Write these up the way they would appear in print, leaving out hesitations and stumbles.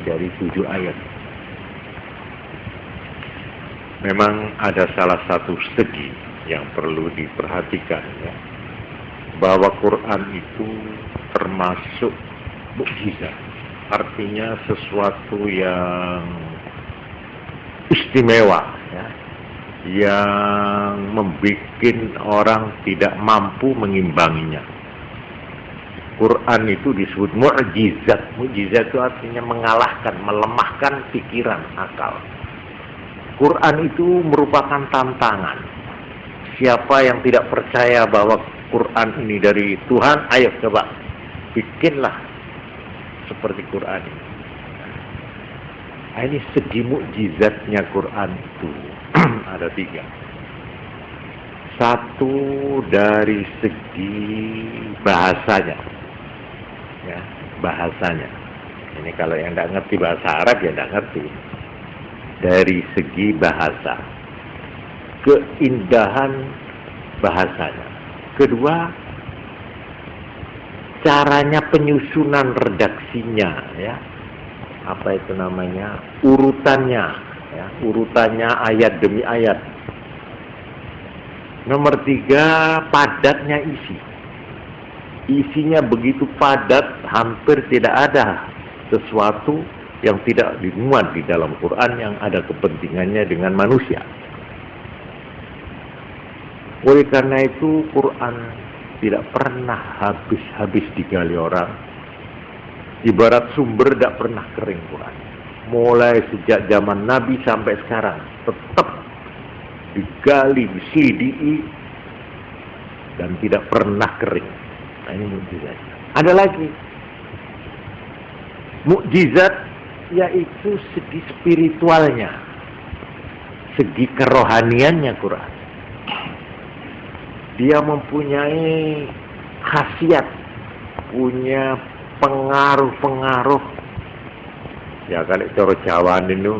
dari 7 ayat. Memang ada salah satu segi yang perlu diperhatikan, ya, bahwa Quran itu termasuk mukjizat, artinya sesuatu yang istimewa, ya, yang membuat orang tidak mampu mengimbanginya. Quran itu disebut mukjizat. Mukjizat itu artinya mengalahkan, melemahkan pikiran, akal. Quran itu merupakan tantangan. Siapa yang tidak percaya bahwa Quran ini dari Tuhan, ayo coba bikinlah seperti Quran ini. Nah, ini segi mukjizatnya Quran itu ada 3. Satu dari segi bahasanya, ya, bahasanya. Ini kalau yang tidak ngerti bahasa Arab ya tidak ngerti. Dari segi bahasa, keindahan bahasanya. Kedua, caranya penyusunan redaksinya, ya, apa itu namanya, urutannya, ya, urutannya ayat demi ayat. Nomor 3, padatnya isi. Isinya begitu padat, hampir tidak ada sesuatu yang tidak dimuat di dalam Quran yang ada kepentingannya dengan manusia. Oleh karena itu Quran tidak pernah habis-habis digali orang. Ibarat sumber tidak pernah kering Quran. Mulai sejak zaman Nabi sampai sekarang tetap digali, diselidiki, dan tidak pernah kering. Nah, ini mukjizat. Ada lagi mukjizat, yaitu segi spiritualnya, segi kerohaniannya Quran. Dia mempunyai khasiat, punya pengaruh-pengaruh. Ya kalau cara Jawa itu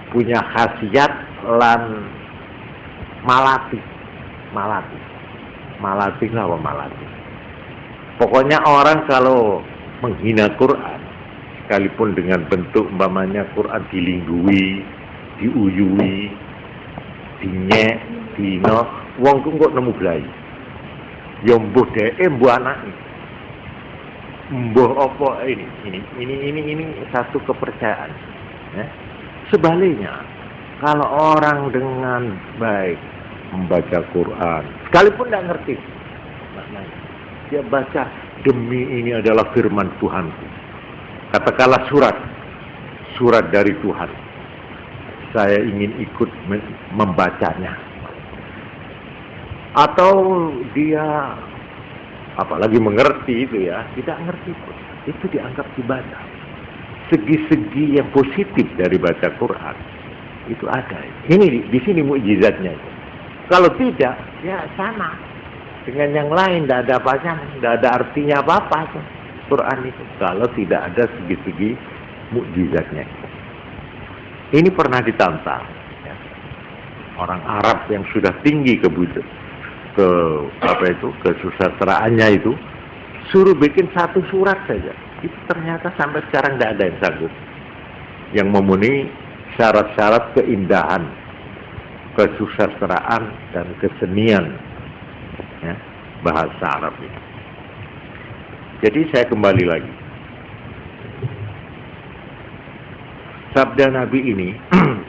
punya khasiat lan malati. Malati apa malati? Pokoknya orang kalau menghina Quran, sekalipun dengan bentuk umpamanya Quran dilinggui, diuyui, dinyek, dino, wong ku kok nemu blai. Ya mbuh dheke, mbuh anake. Mbuh apa ini satu kepercayaan. Ya. Sebaliknya, kalau orang dengan baik membaca Quran, sekalipun tidak ngerti maknanya, dia baca, demi ini adalah firman Tuhanku. Katakanlah surat dari Tuhan. Saya ingin ikut membacanya. Atau dia apalagi mengerti itu, ya, tidak ngerti pun, itu dianggap ibadah. Segi-segi yang positif dari baca Quran itu ada. Ini di sini mukjizatnya. Kalau tidak, ya sama dengan yang lain, tidak ada apanya, tidak ada artinya apa-apa Quran itu. Kalau tidak ada segi-segi mukjizatnya. Ini pernah ditantang, ya, orang Arab yang sudah tinggi kesusastraannya itu, suruh bikin satu surat saja. Itu ternyata sampai sekarang tidak ada yang sanggup yang memenuhi syarat-syarat keindahan, kesusastraan dan kesenian, ya, bahasa Arab ini. Jadi saya kembali lagi. Sabda Nabi ini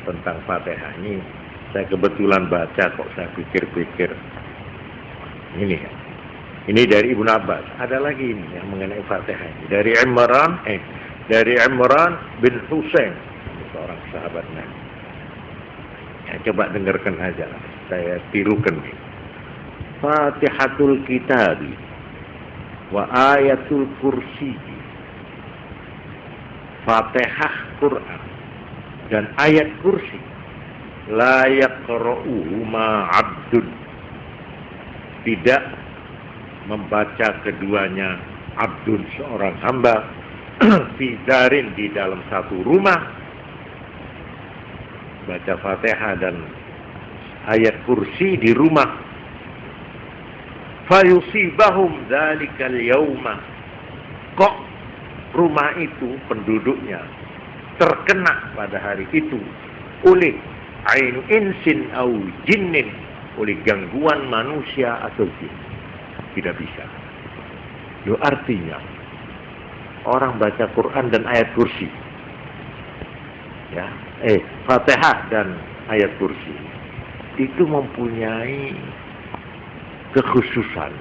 tentang Fatihah ini saya kebetulan baca, kok saya pikir-pikir ini, ya. Ini dari Ibnu Abbas. Ada lagi ini yang mengenai Fatihah ini. Dari Imran bin Husain, seorang sahabat Nabi. Ya, coba dengarkan aja lah. Saya tirukan nih. Fatihatul Kitabi wa ayatul kursi. Fatihah Quran dan ayat kursi. La yaqra'uhu ma 'abdun. Tidak membaca keduanya abdun, seorang hamba, fi darin, di dalam satu rumah, baca Fatihah dan ayat kursi di rumah, fayusibahum dzalikal yauma, kok rumah itu penduduknya terkena pada hari itu oleh ainu insin au jinnin, oleh gangguan manusia atau jin, tidak bisa. Itu artinya orang baca Quran dan ayat kursi, ya, Fatihah dan ayat kursi itu mempunyai kekhususan,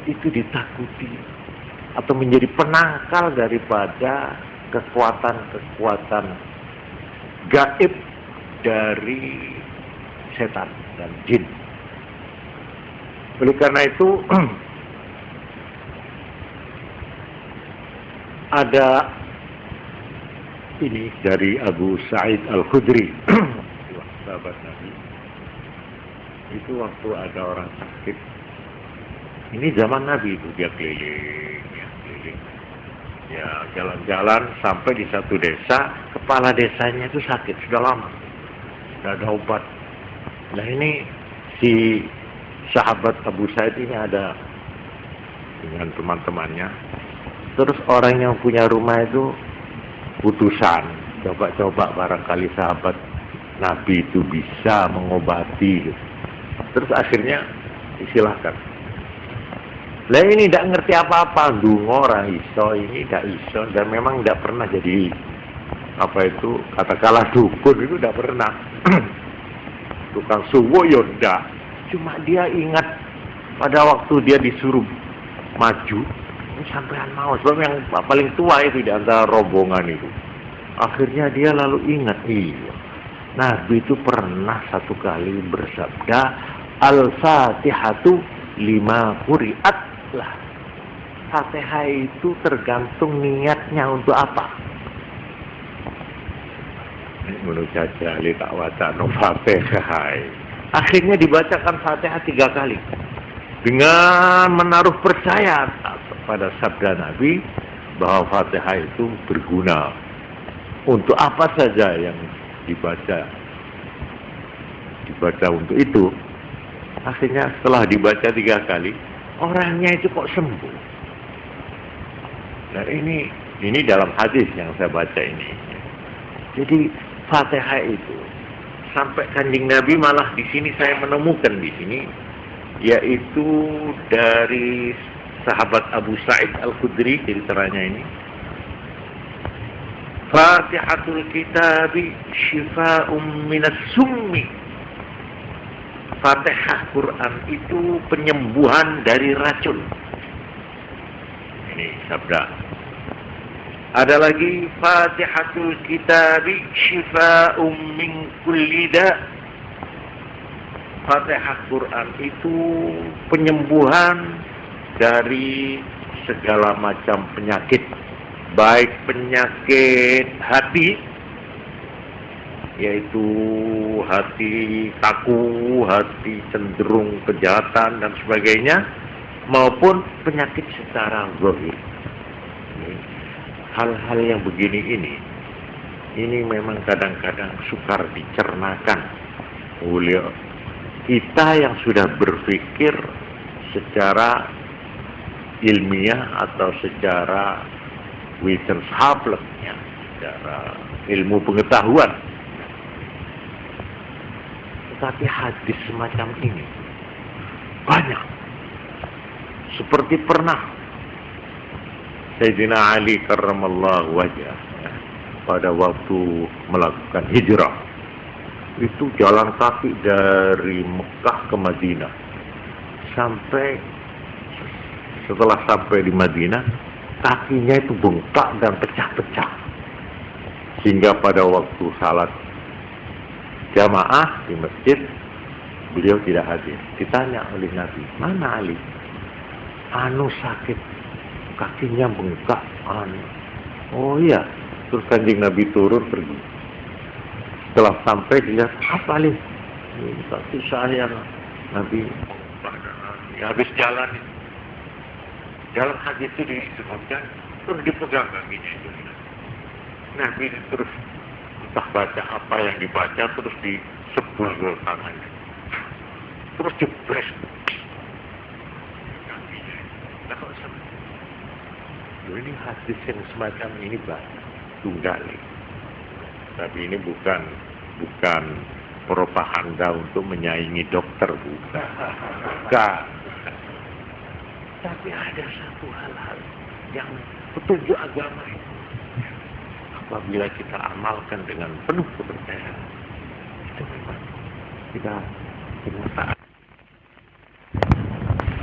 itu ditakuti atau menjadi penangkal daripada kekuatan-kekuatan gaib dari setan dan jin. Oleh karena itu ada ini dari Abu Sa'id Al-Khudri, sahabat Nabi. Itu waktu ada orang sakit. Ini zaman Nabi itu, dia keliling. Ya, jalan-jalan sampai di satu desa, kepala desanya itu sakit, sudah lama. Sudah ada obat. Nah ini si sahabat Abu Sa'id ini ada dengan teman-temannya. Terus orang yang punya rumah itu putusan, coba-coba barangkali sahabat Nabi itu bisa mengobati gitu. Terus akhirnya disilahkan. Lah ini tidak ngerti apa-apa, dungo orang iso, ini tidak iso, dan memang tidak pernah jadi apa itu, katakanlah dukun, itu tidak pernah. Tukang suwo yonda, cuma dia ingat pada waktu dia disuruh maju, ini sampean mau, sebab yang paling tua itu di antara rombongan itu. Akhirnya dia lalu ingat, iya, Nabi itu pernah satu kali bersabda, Al-Fatihatu lima quri'at. Lah, Fatihah itu tergantung niatnya untuk apa. Menurut saja li tak wacana Fatihah. Akhirnya dibacakan Fatihah 3 kali dengan menaruh percaya pada sabda Nabi bahwa Fatihah itu berguna untuk apa saja yang dibaca untuk itu. Akhirnya setelah dibaca 3 kali, orangnya itu kok sembuh. Nah ini dalam hadis yang saya baca ini. Jadi Fatihah itu sampai Kanjeng Nabi malah di sini saya menemukan di sini, yaitu dari sahabat Abu Sa'id Al-Khudri ceritanya ini. Fatihatul kitabi syifa'um minas summi. Fatihah Quran itu penyembuhan dari racun. Ini sabda. Ada lagi Fatihatul Kitabi Shifa'um min kulli da'. Fatihah Quran itu penyembuhan dari segala macam penyakit, baik penyakit hati, yaitu hati kaku, hati cenderung kejahatan dan sebagainya, maupun penyakit secara zahir. Hal-hal yang begini ini memang kadang-kadang sukar dicernakan oleh kita yang sudah berpikir secara ilmiah atau secara wissenschaftlich, secara ilmu pengetahuan. Tapi hadis semacam ini banyak. Seperti pernah Sayyidina Ali karramallahu wajhah pada waktu melakukan hijrah, itu jalan kaki dari Mekah ke Madinah. Setelah sampai di Madinah, kakinya itu bengkak dan pecah-pecah. Sehingga pada waktu salat jamaah di masjid, beliau tidak hadir. Ditanya oleh Nabi, mana Ali? Anu sakit, kakinya bengkak. Oh iya. Terus Kanjeng Nabi turun pergi. Setelah sampai dilihat, apa Ali? Ini kaki saya. Nabi habis jalan hadis itu disebutkan, terus dipegang kakinya itu. Nabi terus entah baca apa yang dibaca, terus disebul ke tangannya, terus jebres kakinya. Ini hadis yang semacam ini banyak, tunggal. Tapi ini bukan propaganda untuk menyaingi dokter, bukan. Tapi ada satu hal-hal yang petunjuk agama itu, apabila kita amalkan dengan penuh kepercayaan, itu memang kita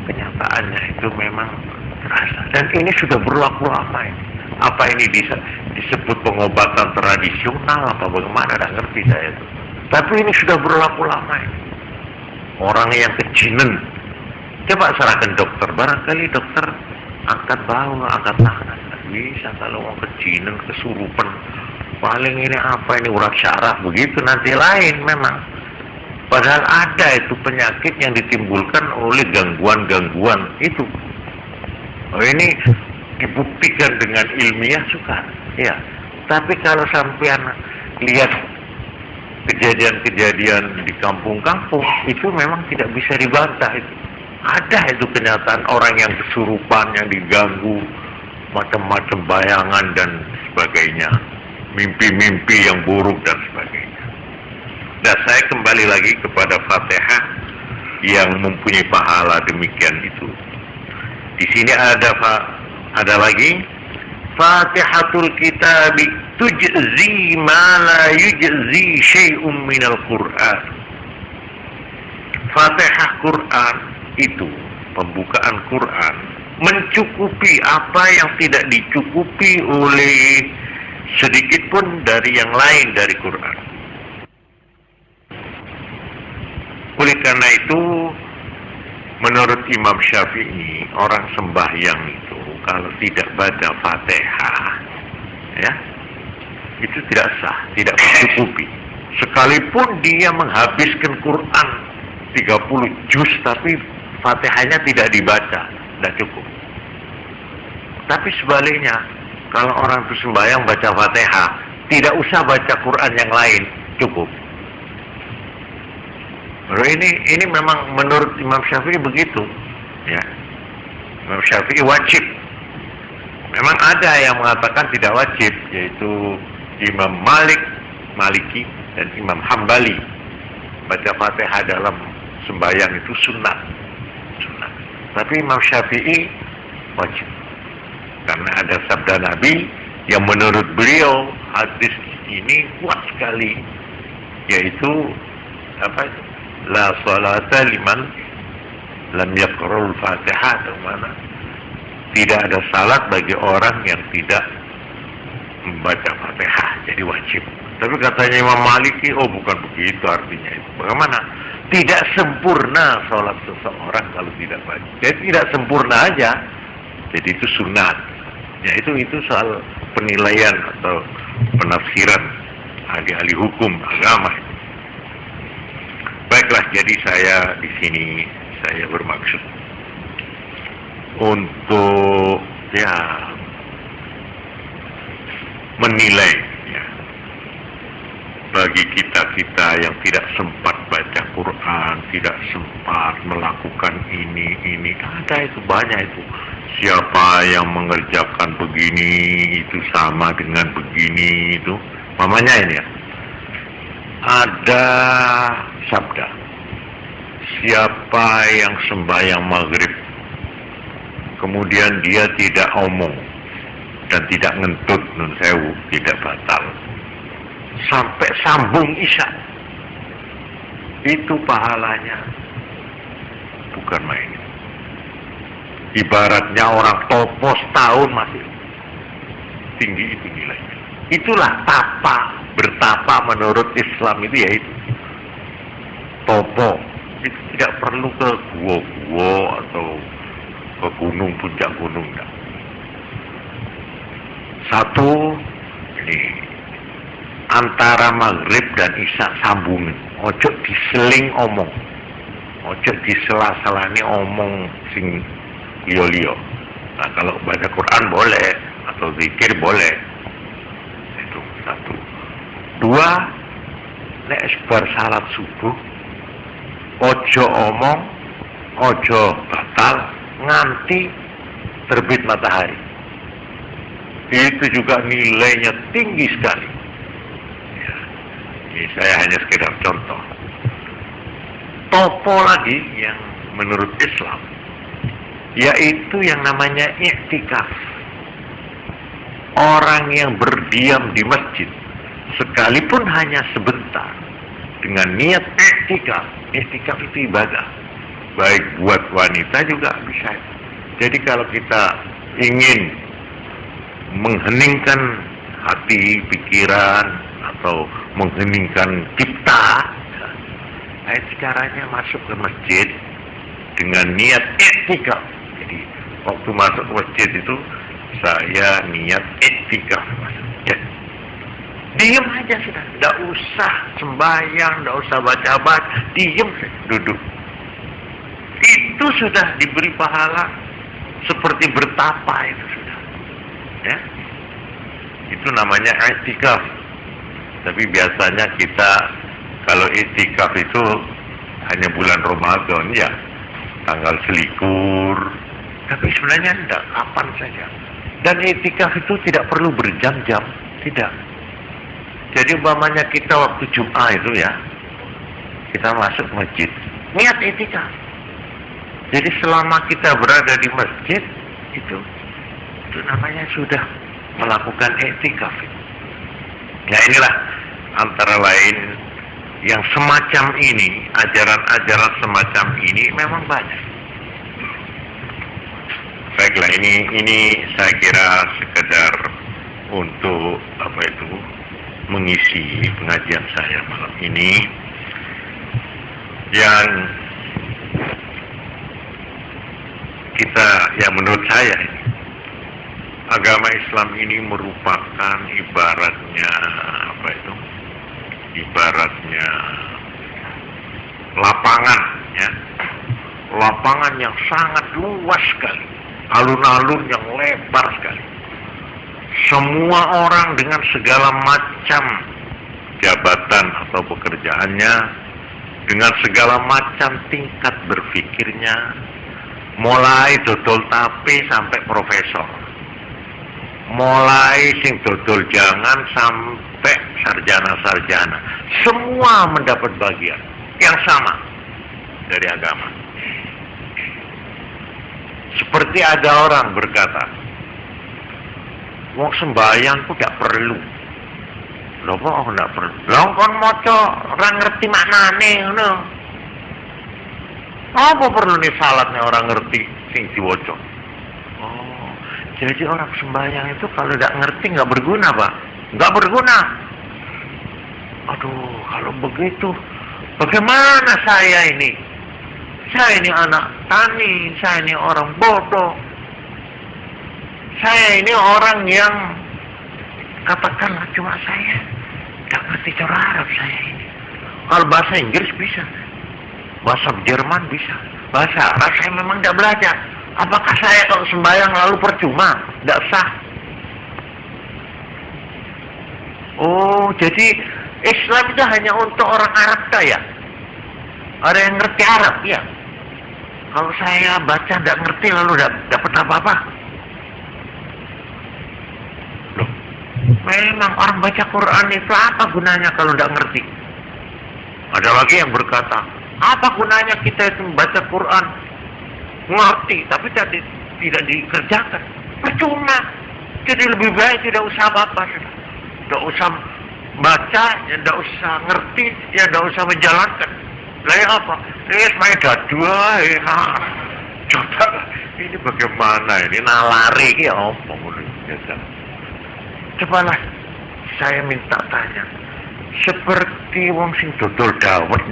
kenyataannya itu memang terasa. Dan ini sudah berlaku lama ini. Apa ini disebut pengobatan tradisional apa bagaimana, tidak ngerti saya itu. Tapi ini sudah berlaku lama ini. Orang yang kejinen, coba serahkan dokter, barangkali dokter angkat bahu, angkat tangan. Tidak bisa kalau mau kejinen, kesurupan. Paling ini apa ini, urat syaraf, begitu nanti lain memang. Padahal ada itu penyakit yang ditimbulkan oleh gangguan-gangguan itu. Oh, ini dibuktikan dengan ilmiah suka, ya. Tapi kalau sampean lihat kejadian-kejadian di kampung-kampung, itu memang tidak bisa dibantah itu. Ada itu kenyataan orang yang kesurupan, yang diganggu, macam-macam bayangan dan sebagainya, mimpi-mimpi yang buruk dan sebagainya. Nah, saya kembali lagi kepada Fatihah yang mempunyai pahala demikian itu. Di sini ada lagi Fatihatul Kitabi tujzi ma la yujzi syai'un minal Qur'an. Fatihah Quran itu, pembukaan Quran, mencukupi apa yang tidak dicukupi oleh sedikit pun dari yang lain dari Quran. Oleh karena itu, menurut Imam Syafi'i, orang sembahyang itu kalau tidak baca Fatihah, ya, itu tidak sah, tidak mencukupi. Sekalipun dia menghabiskan Quran 30 juz, tapi Fatihahnya tidak dibaca, tidak cukup. Tapi sebaliknya, kalau orang itu sembahyang baca Fatihah, tidak usah baca Quran yang lain, cukup. Ini memang menurut Imam Syafi'i begitu, ya. Imam Syafi'i wajib. Memang ada yang mengatakan tidak wajib, yaitu Imam Maliki dan Imam Hambali. Baca Fatihah dalam sembahyang itu sunnah. Tapi Imam Syafi'i wajib, karena ada sabda Nabi yang menurut beliau hadis ini kuat sekali, yaitu apa itu? La salata liman lam yaqra'ul Fatihah, atau mana? Tidak ada salat bagi orang yang tidak membaca Fatihah, jadi wajib. Tapi katanya Imam Maliki, oh bukan begitu artinya itu. Bagaimana? Tidak sempurna salat seseorang kalau tidak baca. Jadi tidak sempurna aja. Jadi itu sunat. Ya itu soal penilaian atau penafsiran ahli-ahli hukum agama. Baiklah, jadi saya di sini saya bermaksud untuk menilai, ya, bagi kita yang tidak sempat baca Quran, tidak sempat melakukan ini ada itu banyak itu. Siapa yang mengerjakan begini itu sama dengan begini itu. Mamanya ini ya. Ada sabda, siapa yang sembahyang maghrib kemudian dia tidak omong dan tidak ngentut, nun sewu, tidak batal sampai sambung isya, itu pahalanya bukan main. Ibaratnya orang topo setahun masih tinggi itu nilainya. Itulah bertapa menurut Islam itu, yaitu topo. Itu tidak perlu ke gua-gua atau ke gunung, puncak gunung. Enggak. Satu, ini antara maghrib dan isya sambungin. Ojo diseling omong, ojo disela-selani omong sing liyo-liyo. Nah, kalau baca Quran boleh atau zikir boleh. Satu. Dua, nek bar salat subuh ojo omong, ojo batal nganti terbit matahari. itu juga nilainya tinggi sekali. Ya, ini saya hanya sekedar contoh. Topo lagi yang menurut Islam, yaitu yang namanya i'tikaf. Orang yang berdiam di masjid, sekalipun hanya sebentar, dengan niat i'tikaf. I'tikaf itu ibadah, baik buat wanita juga bisa. Jadi kalau kita ingin mengheningkan hati, pikiran, atau mengheningkan cipta, caranya masuk ke masjid dengan niat i'tikaf. Jadi waktu masuk ke masjid itu saya niat i'tikaf. Ya. Diam aja sudah, tidak usah sembahyang, tidak usah baca-baca, diam duduk. Itu sudah diberi pahala seperti bertapa itu sudah. Ya. Itu namanya i'tikaf. Tapi biasanya kita kalau i'tikaf itu hanya bulan Ramadan ya, tanggal selikur. Tapi sebenarnya tidak, kapan saja. Dan i'tikaf itu tidak perlu berjam-jam, tidak. Jadi umpamanya kita waktu Jumat itu ya, kita masuk masjid, niat i'tikaf. Jadi selama kita berada di masjid itu namanya sudah melakukan i'tikaf. Ya inilah antara lain yang semacam ini, ajaran-ajaran semacam ini memang banyak. Baiklah, ini saya kira sekedar untuk mengisi pengajian saya malam ini, yang kita, ya menurut saya ini, agama Islam ini merupakan ibaratnya ibaratnya lapangan, ya, lapangan yang sangat luas sekali, alun-alun yang lebar sekali. Semua orang dengan segala macam jabatan atau pekerjaannya, dengan segala macam tingkat berpikirnya, mulai dodol tape sampai profesor, mulai sing dodol jangan sampai sarjana-sarjana, semua mendapat bagian yang sama dari agama. Seperti ada orang berkata, wong sembahyang ku gak perlu. Lho kok gak perlu? Lho kon maca ora ngerti maknane ngono. Apa perlu nih salatnya orang ngerti sing diwaca? Oh, jadi orang sembahyang itu kalau gak ngerti gak berguna, Pak. Gak berguna. Aduh, kalau begitu bagaimana saya ini? Saya ini anak tani, saya ini orang bodoh. Saya ini orang yang katakanlah cuma saya gak ngerti cara Arab saya ini. Kalau bahasa Inggris bisa, bahasa Jerman bisa, bahasa Arab saya memang gak belajar. Apakah saya kalau sembahyang lalu percuma? Gak sah. Oh, jadi Islam itu hanya untuk orang Arab kaya. Ada yang ngerti Arab, ya. Kalau saya baca gak ngerti lalu dapat apa-apa. Loh, memang orang baca Quran itu apa gunanya kalau tidak ngerti? Ada lagi yang berkata, apa gunanya kita itu membaca Quran ngerti tapi tidak dikerjakan? Percuma. Jadi lebih baik tidak usah apa-apa, tidak usah baca, ya tidak usah ngerti, ya tidak usah menjalankan. Lah apa? Ini main dua, coba ini bagaimana ini nalari ya apa? Cobalah saya minta tanya, seperti wong sing dodol dawet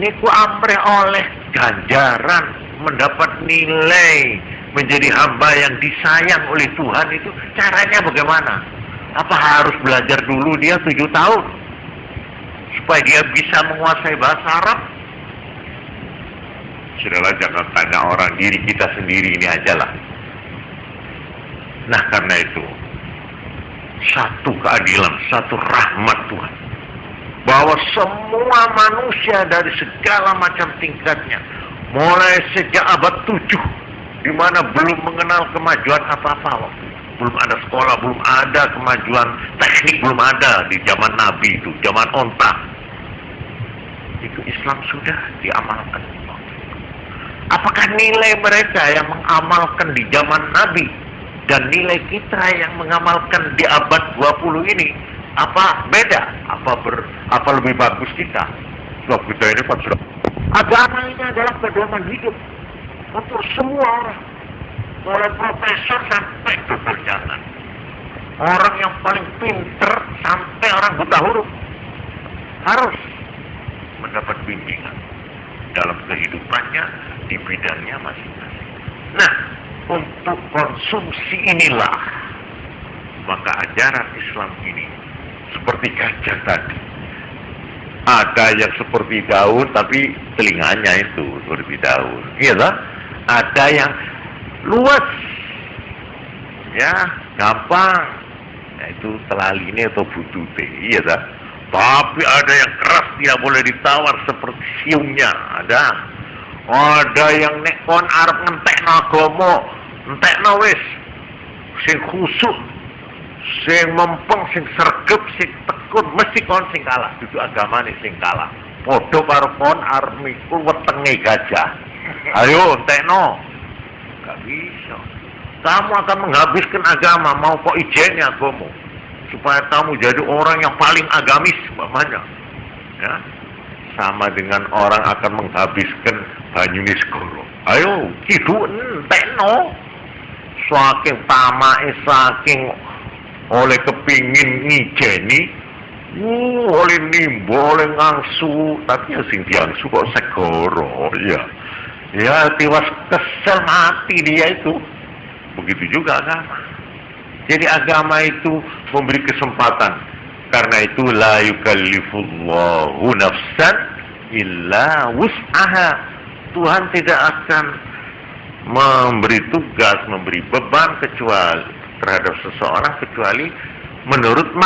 niku amrih oleh ganjaran, mendapat nilai, menjadi hamba yang disayang oleh Tuhan, itu caranya bagaimana? Apa harus belajar dulu dia 7 tahun supaya dia bisa menguasai bahasa Arab? Sudahlah, jangan tanya orang, diri kita sendiri ini aja lah. Nah, karena itu satu keadilan, satu rahmat Tuhan, bahwa semua manusia dari segala macam tingkatnya, mulai sejak abad 7, di mana belum mengenal kemajuan apa-apa waktu itu, belum ada sekolah, belum ada kemajuan teknik, belum ada di zaman Nabi itu, zaman onta. Itu Islam sudah diamalkan. Apakah nilai mereka yang mengamalkan di zaman Nabi dan nilai kita yang mengamalkan di abad 20 ini apa beda? Apa lebih bagus kita? Loh, kita ini kan sudah, agama ini adalah pedoman hidup untuk semua orang, mulai profesor sampai ke berjalan, orang yang paling pinter sampai orang buta huruf harus mendapat bimbingan dalam kehidupannya di bidangnya masing-masing. Nah, untuk konsumsi inilah maka ajaran Islam ini seperti gajah tadi. Ada yang seperti daun tapi telinganya itu seperti daun, iya tak? Ada yang luas, ya gampang, yaitu telaline atau butute, iya tak? Tapi ada yang keras tidak boleh ditawar seperti siungnya, ada. Ada yang nek kon arep ngentekno agama, entekno wis sing khusuk, sing mempeng, sing sregep, sing tekun, mesti kon sing kalah. Dudu agamane sing kalah. Padha karo kon arep mikul wetenge gajah. Ayo entekno. Gak bisa. Kamu akan menghabiskan agama, mau kok ijennya agama, supaya kamu jadi orang yang paling agamis, umpamanya. Ya. Sama dengan orang akan menghabiskan banyune segoro. Ayo, kidu entekno. Saking tamake, saking oleh kepingin ngijeni, oleh nimbo, oleh ngangsu, tapi ya sing diangsu kok segoro, ya. Ya, tiwas kesel mati dia itu. Begitu juga agama. Jadi agama itu memberi kesempatan. Karena itu la yukallifullahu nafsan illa wus'aha. Tuhan tidak akan memberi tugas, memberi beban kecuali terhadap seseorang kecuali menurut